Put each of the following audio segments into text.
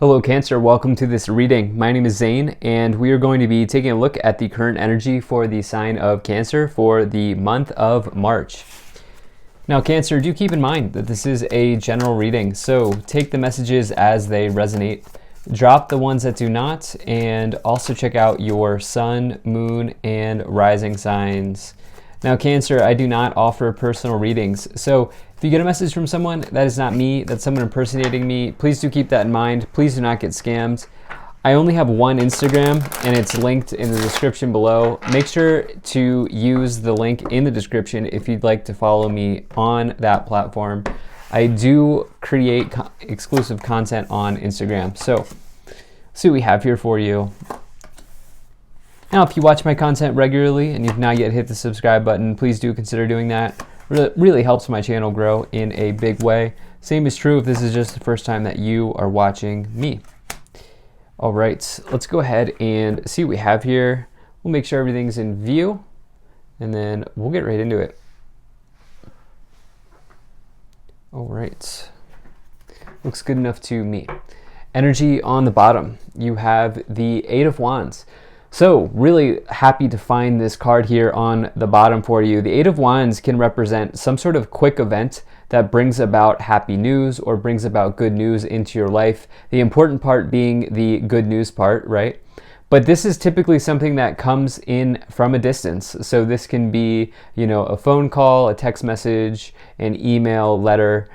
Hello Cancer, welcome to this reading. My name is Zane and we are going to be taking a look at the current energy for the sign of Cancer for the month of March. Now Cancer, do keep in mind that this is a general reading, so take the messages as they resonate, drop the ones that do not, and also check out your sun, moon, and rising signs. Now Cancer, I do not offer personal readings, so if you get a message from someone, that is not me, that's someone impersonating me. Please do keep that in mind. Please do not get scammed. I only have one Instagram and it's linked in the description below. Make sure to use the link in the description if you'd like to follow me on that platform. I do create exclusive content on Instagram. So let's see what we have here for you. Now, if you watch my content regularly and you've not yet hit the subscribe button, please do consider doing that. Really helps my channel grow in a big way. Same is true if this is just the first time that you are watching me. All right, let's go ahead and see what we have here. We'll make sure everything's in view and then we'll get right into it. All right, looks good enough to me. Energy on the bottom, you have the Eight of Wands. So really happy to find this card here on the bottom for you. The Eight of Wands can represent some sort of quick event that brings about happy news or brings about good news into your life. The important part being the good news part, right? But this is typically something that comes in from a distance. So this can be, a phone call, a text message, an email, letter.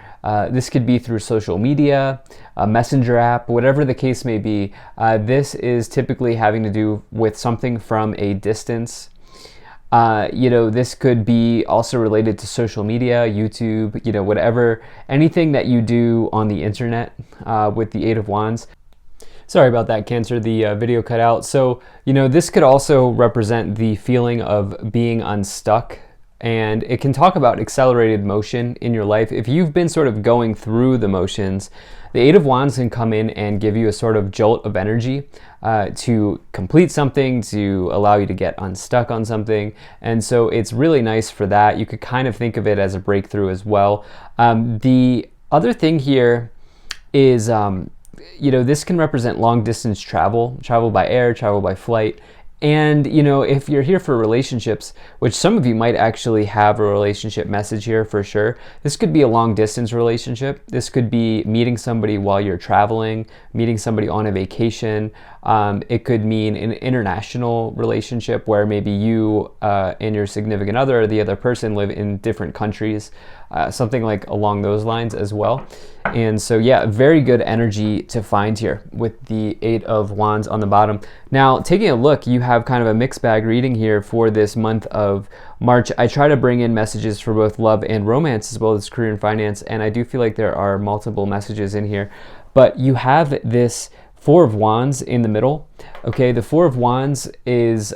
This could be through social media, a messenger app, whatever the case may be. This is typically having to do with something from a distance. This could be also related to social media, YouTube, whatever, anything that you do on the internet with the Eight of Wands. Sorry about that, Cancer, the video cut out. So, this could also represent the feeling of being unstuck. And it can talk about accelerated motion in your life. If you've been sort of going through the motions, the Eight of Wands can come in and give you a sort of jolt of energy to complete something, to allow you to get unstuck on something. And so it's really nice for that. You could kind of think of it as a breakthrough as well. The other thing here is, this can represent long distance travel by air, travel by flight. And, if you're here for relationships, which some of you might actually have a relationship message here for sure, this could be a long distance relationship. This could be meeting somebody while you're traveling, meeting somebody on a vacation. It could mean an international relationship where maybe you and your significant other or the other person live in different countries, something like along those lines as well. And so, yeah, very good energy to find here with the Eight of Wands on the bottom. Now, taking a look, you have kind of a mixed bag reading here for this month of March. I try to bring in messages for both love and romance as well as career and finance, and I do feel like there are multiple messages in here. But you have this Four of Wands in the middle. Okay, the Four of Wands is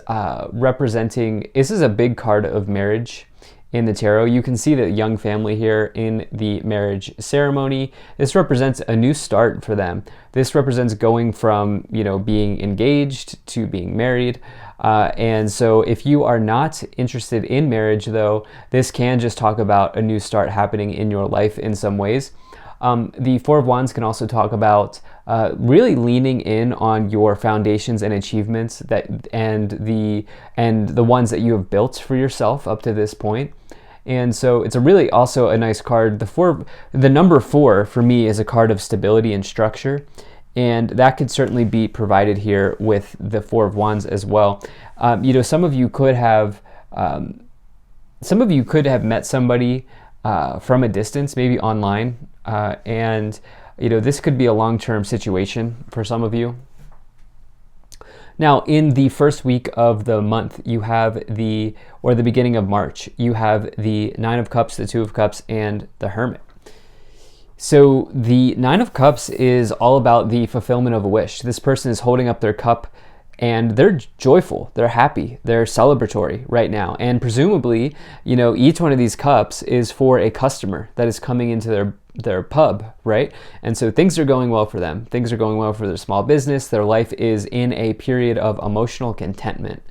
representing, this is a big card of marriage in the tarot. You can see the young family here in the marriage ceremony. This represents a new start for them. This represents going from, being engaged to being married. And so if you are not interested in marriage though, this can just talk about a new start happening in your life in some ways. The Four of Wands can also talk about really leaning in on your foundations and achievements and the ones that you have built for yourself up to this point. And so it's a really also a nice card. The number 4 for me is a card of stability and structure, and that could certainly be provided here with the Four of Wands as well. Some of you could have met somebody from a distance, maybe online, and this could be a long-term situation for some of you. Now, in the first week of the month, you have the beginning of March, you have the Nine of Cups, the Two of Cups, and the Hermit. So the Nine of Cups is all about the fulfillment of a wish. This person is holding up their cup and they're joyful, they're happy, they're celebratory right now. And presumably, each one of these cups is for a customer that is coming into their pub, right? And so things are going well for them. Things are going well for their small business. Their life is in a period of emotional contentment.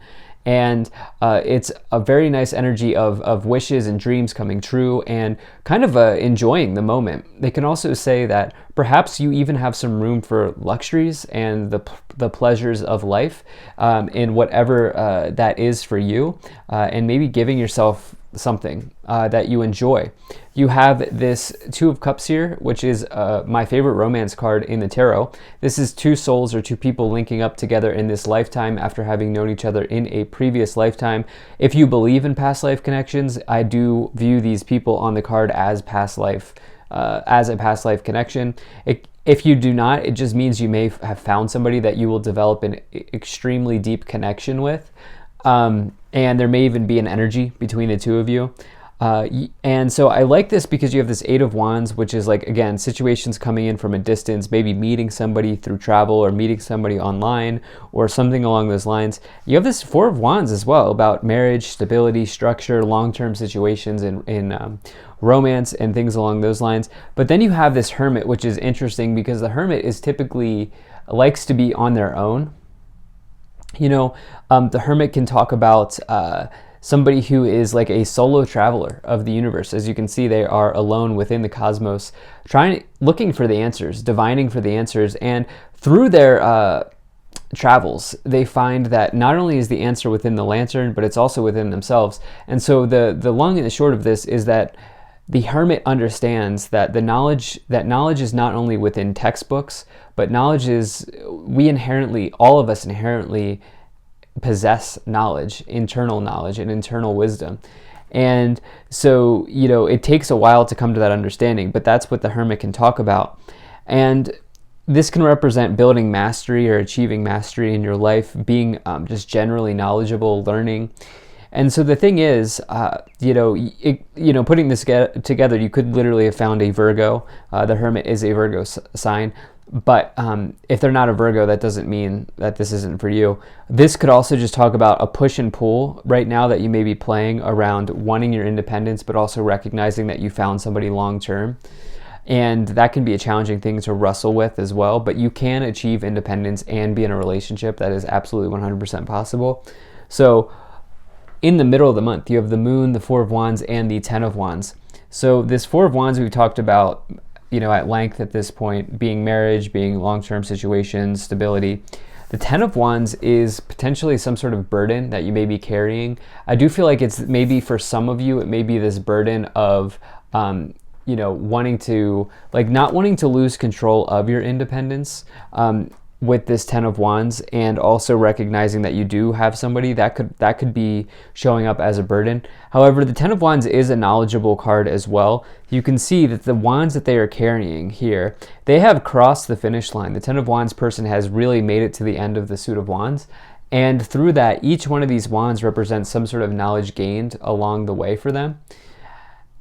And it's a very nice energy of wishes and dreams coming true and kind of enjoying the moment. They can also say that perhaps you even have some room for luxuries and the pleasures of life in whatever that is for you, and maybe giving yourself something that you enjoy. You have this Two of Cups here, which is my favorite romance card in the tarot. This is two souls or two people linking up together in this lifetime after having known each other in a previous lifetime. If you believe in past life connections, I do view these people on the card as as a past life connection. If you do not, it just means you may have found somebody that you will develop an extremely deep connection with. And there may even be an energy between the two of you. And so I like this because you have this Eight of Wands, which is like, again, situations coming in from a distance, maybe meeting somebody through travel or meeting somebody online or something along those lines. You have this Four of Wands as well about marriage, stability, structure, long-term situations in romance and things along those lines. But then you have this Hermit, which is interesting because the Hermit is typically likes to be on their own. The Hermit can talk about somebody who is like a solo traveler of the universe. As you can see, they are alone within the cosmos, looking for the answers, divining for the answers. And through their travels, they find that not only is the answer within the lantern, but it's also within themselves. And so the long and the short of this is that the Hermit understands that knowledge is not only within textbooks, but knowledge is, all of us inherently possess knowledge, internal knowledge and internal wisdom. And so, it takes a while to come to that understanding, but that's what the Hermit can talk about. And this can represent building mastery or achieving mastery in your life, being just generally knowledgeable, learning. And so the thing is, putting this together, you could literally have found a Virgo. The Hermit is a Virgo sign. But if they're not a Virgo, that doesn't mean that this isn't for you. This could also just talk about a push and pull right now that you may be playing around wanting your independence, but also recognizing that you found somebody long term. And that can be a challenging thing to wrestle with as well. But you can achieve independence and be in a relationship. That is absolutely 100% possible. So in the middle of the month, you have the Moon, the Four of Wands, and the Ten of Wands. So this Four of Wands we've talked about at length at this point, being marriage, being long-term situations, stability. The Ten of Wands is potentially some sort of burden that you may be carrying. I do feel like it's maybe for some of you, it may be this burden of, wanting to, not wanting to lose control of your independence with this Ten of Wands, and also recognizing that you do have somebody that could be showing up as a burden. However, the Ten of Wands is a knowledgeable card as well. You can see that the wands that they are carrying here, they have crossed the finish line. The Ten of Wands person has really made it to the end of the suit of wands. And through that, each one of these wands represents some sort of knowledge gained along the way for them.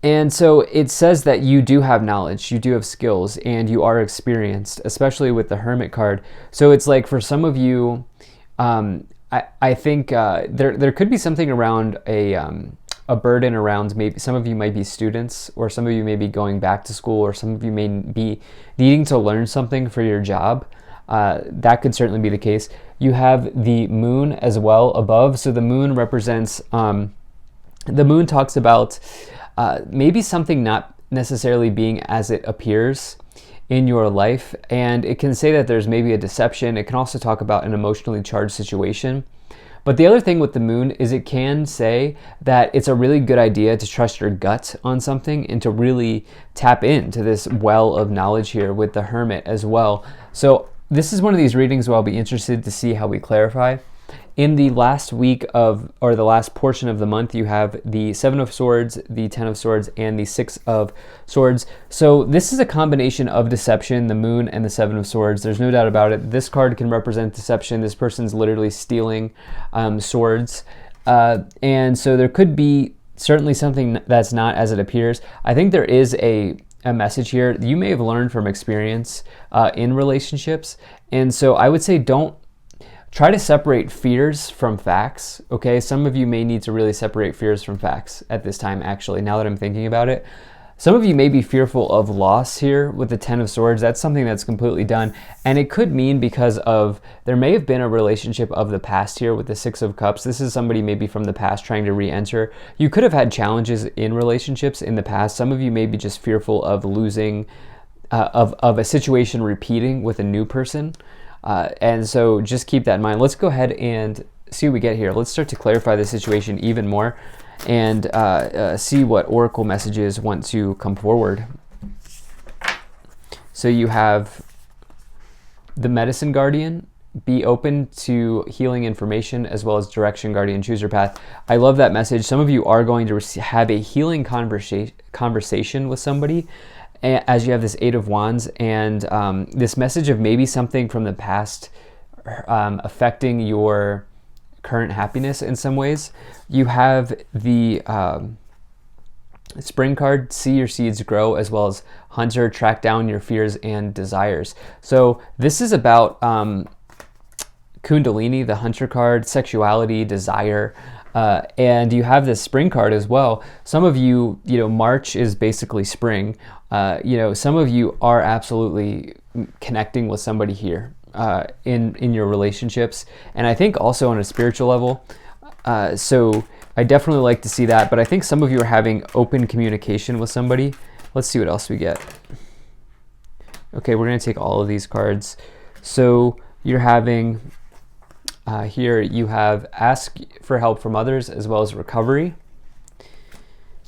And so it says that you do have knowledge, you do have skills, and you are experienced, especially with the Hermit card. So it's like for some of you, I think there could be something around a burden around, maybe some of you might be students, or some of you may be going back to school, or some of you may be needing to learn something for your job. That could certainly be the case. You have the Moon as well above. So the Moon represents, the Moon talks about maybe something not necessarily being as it appears in your life. And it can say that there's maybe a deception. It can also talk about an emotionally charged situation. But the other thing with the Moon is it can say that it's a really good idea to trust your gut on something and to really tap into this well of knowledge here with the Hermit as well. So this is one of these readings where I'll be interested to see how we clarify. In the last week or the last portion of the month, you have the Seven of Swords, the Ten of Swords, and the Six of Swords. So this is a combination of deception, the Moon and the Seven of Swords. There's no doubt about it. This card can represent deception. This person's literally stealing swords. And so there could be certainly something that's not as it appears. I think there is a message here you may have learned from experience in relationships. And so I would say try to separate fears from facts, okay? Some of you may need to really separate fears from facts at this time, actually, now that I'm thinking about it. Some of you may be fearful of loss here with the Ten of Swords. That's something that's completely done. And it could mean because of, there may have been a relationship of the past here with the Six of Cups. This is somebody maybe from the past trying to re-enter. You could have had challenges in relationships in the past. Some of you may be just fearful of losing, of a situation repeating with a new person. And so just keep that in mind. Let's go ahead and see what we get here. Let's start to clarify the situation even more and see what oracle messages want to come forward. So you have the Medicine Guardian, be open to healing information, as well as Direction Guardian, choose your path. I love that message. Some of you are going to have a healing conversation with somebody as you have this Eight of Wands, and this message of maybe something from the past affecting your current happiness in some ways. You have the Spring card, see your seeds grow, as well as Hunter, track down your fears and desires. So this is about Kundalini, the Hunter card, sexuality, desire, and you have this Spring card as well. Some of you, March is basically spring. Some of you are absolutely connecting with somebody here in your relationships, and I think also on a spiritual level. So I definitely like to see that, but I think some of you are having open communication with somebody. Let's see what else we get. Okay, we're going to take all of these cards. So you're having, here you have ask for help from others, as well as recovery.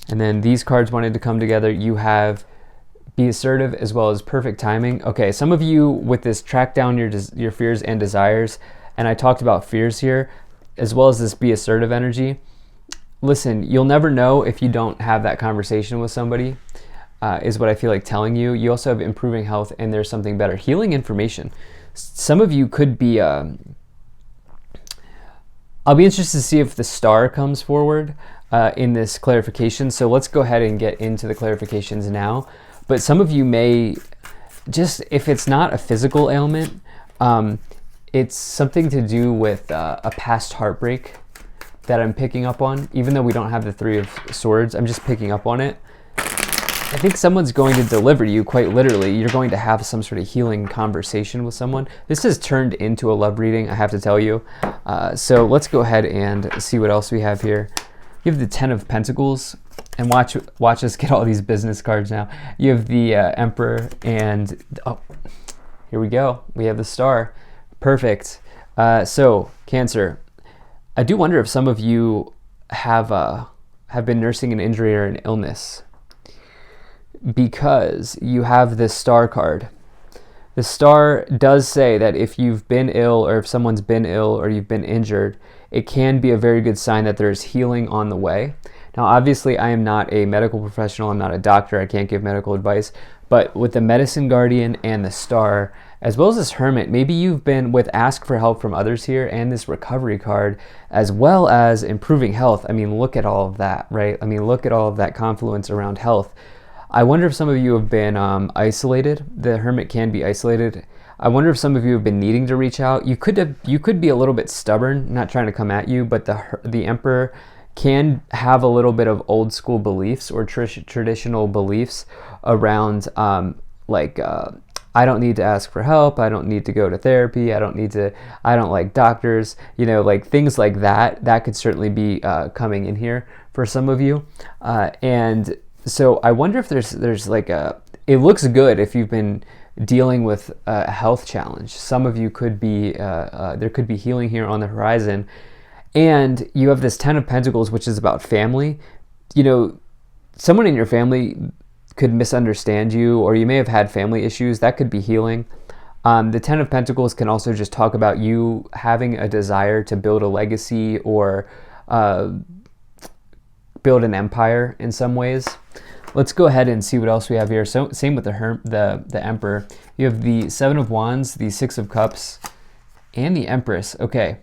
And then these cards wanted to come together. You have be assertive, as well as perfect timing. Okay, some of you with this track down your fears and desires, and I talked about fears here, as well as this be assertive energy. Listen, you'll never know if you don't have that conversation with somebody, is what I feel like telling you. You also have improving health, and there's something better. Healing information. Some of you could be, I'll be interested to see if the Star comes forward in this clarification. So let's go ahead and get into the clarifications now. But some of you may just, if it's not a physical ailment, it's something to do with a past heartbreak that I'm picking up on. Even though we don't have the Three of Swords, I'm just picking up on it. I think someone's going to deliver you, quite literally. You're going to have some sort of healing conversation with someone. This has turned into a love reading, I have to tell you. So let's go ahead and see what else we have here. You have the Ten of Pentacles, and watch us get all these business cards now. You have the Emperor, and here we go. We have the Star. Perfect. So Cancer, I do wonder if some of you have been nursing an injury or an illness, because you have this Star card. The Star does say that if you've been ill, or if someone's been ill, or you've been injured, it can be a very good sign that there's healing on the way. Now, obviously, I am not a medical professional. I'm not a doctor. I can't give medical advice. But with the Medicine Guardian and the Star, as well as this Hermit, maybe you've been with ask for help from others here, and this recovery card, as well as improving health. I mean, look at all of that, right? I mean, look at all of that confluence around health. I wonder if some of you have been isolated. The Hermit can be isolated. I wonder if some of you have been needing to reach out. You could be a little bit stubborn, not trying to come at you, but the Emperor can have a little bit of old school beliefs or traditional beliefs around I don't need to ask for help. I don't need to go to therapy. I don't like doctors, like things like that. That could certainly be coming in here for some of you. And so I wonder if there's like it looks good if you've been dealing with a health challenge. Some of you could be, there could be healing here on the horizon. And you have this Ten of Pentacles, which is about family. Someone in your family could misunderstand you, or you may have had family issues. That could be healing. The Ten of Pentacles can also just talk about you having a desire to build a legacy or build an empire in some ways. Let's go ahead and see what else we have here. So same with the Emperor. You have the Seven of Wands, the Six of Cups, and the Empress. Okay.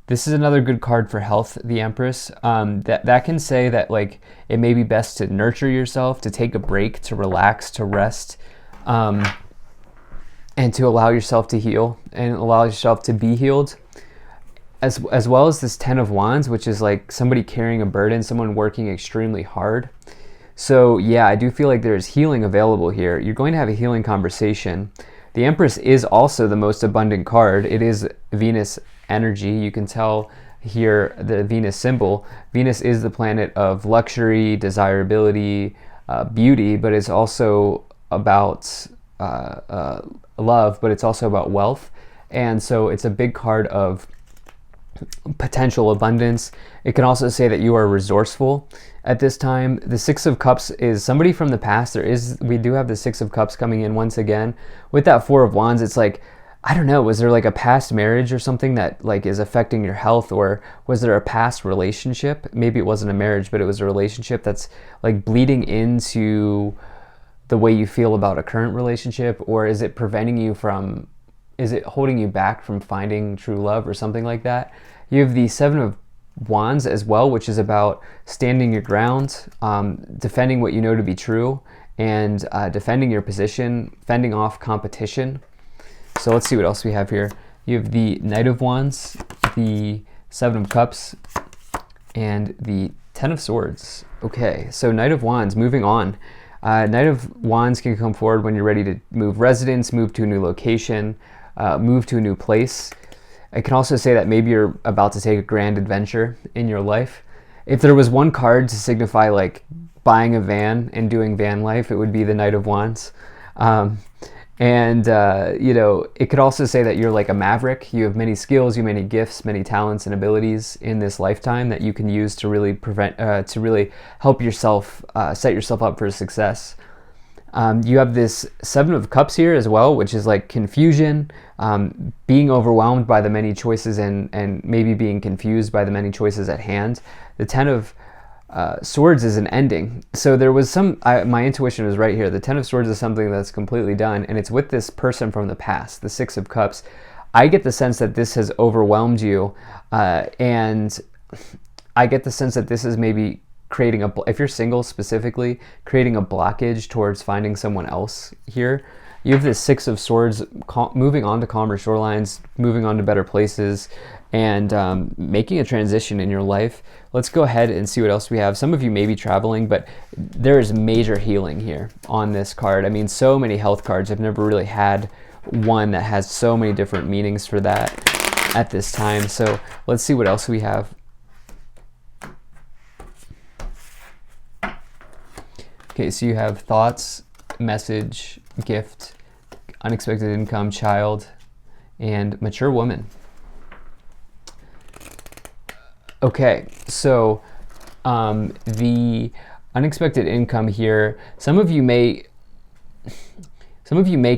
This is another good card for health, the Empress. That can say that like it may be best to nurture yourself, to take a break, to relax, to rest, and to allow yourself to heal and allow yourself to be healed. As well as this Ten of Wands, which is like somebody carrying a burden, someone working extremely hard. So yeah, I do feel like there's healing available here. You're going to have a healing conversation. The Empress is also the most abundant card. It is Venus energy. You can tell here the Venus symbol. Venus is the planet of luxury, desirability, beauty, but it's also about love, but it's also about wealth. And so it's a big card of potential abundance. It can also say that you are resourceful at this time. The Six of Cups is somebody from the past. We do have the Six of Cups coming in once again. With that Four of Wands, it's like, I don't know, was there like a past marriage or something that like is affecting your health, or was there a past relationship? Maybe it wasn't a marriage, but it was a relationship that's like bleeding into the way you feel about a current relationship, or is it holding you back from finding true love or something like that? You have the Seven of Wands as well, which is about standing your ground, defending what you know to be true, and defending your position, fending off competition. So let's see what else we have here. You have the Knight of Wands, the Seven of Cups, and the Ten of Swords. Okay, so Knight of Wands, moving on. Knight of Wands can come forward when you're ready to move residence, move to a new location, move to a new place. It can also say that maybe you're about to take a grand adventure in your life. If there was one card to signify like buying a van and doing van life, it would be the Knight of Wands. It could also say that you're like a maverick. You have many skills, you have many gifts, many talents and abilities in this lifetime that you can use to really help yourself, set yourself up for success. You have this Seven of Cups here as well, which is like confusion, being overwhelmed by the many choices and maybe being confused by the many choices at hand. The Ten of Swords is an ending. So there was my intuition was right here. The Ten of Swords is something that's completely done, and it's with this person from the past, the Six of Cups. I get the sense that this has overwhelmed you, and I get the sense that this is maybe creating if you're single specifically, creating a blockage towards finding someone else here. You have this Six of Swords moving on to calmer shorelines, moving on to better places, and making a transition in your life. Let's go ahead and see what else we have. Some of you may be traveling, but there is major healing here on this card. I mean, so many health cards. I've never really had one that has so many different meanings for that at this time. So let's see what else we have. Okay, so you have thoughts, message, gift, unexpected income, child, and mature woman. Okay, so the unexpected income here, some of you may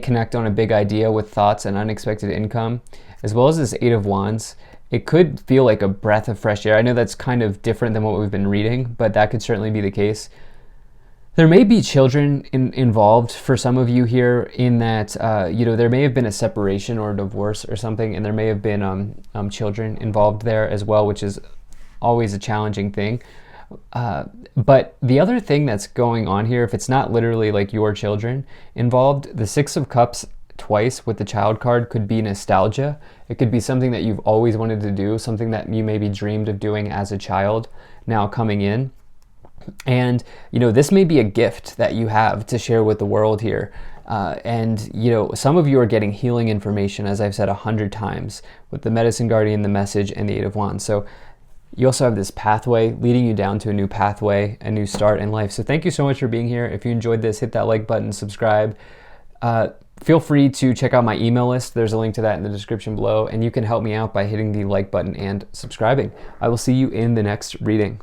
connect on a big idea with thoughts and unexpected income, as well as this Eight of Wands. It could feel like a breath of fresh air. I know that's kind of different than what we've been reading, but that could certainly be the case. There may be children involved for some of you here, in that there may have been a separation or a divorce or something, and there may have been children involved there as well, which is always a challenging thing. But the other thing that's going on here, if it's not literally like your children involved, the Six of Cups twice with the child card could be nostalgia. It could be something that you've always wanted to do, something that you maybe dreamed of doing as a child now coming in. And this may be a gift that you have to share with the world here. Some of you are getting healing information, as I've said 100 times, with the Medicine Guardian, the Message, and the Eight of Wands. So you also have this pathway leading you down to a new pathway, a new start in life. So thank you so much for being here. If you enjoyed this, hit that like button, subscribe. Feel free to check out my email list. There's a link to that in the description below, and you can help me out by hitting the like button and subscribing. I will see you in the next reading.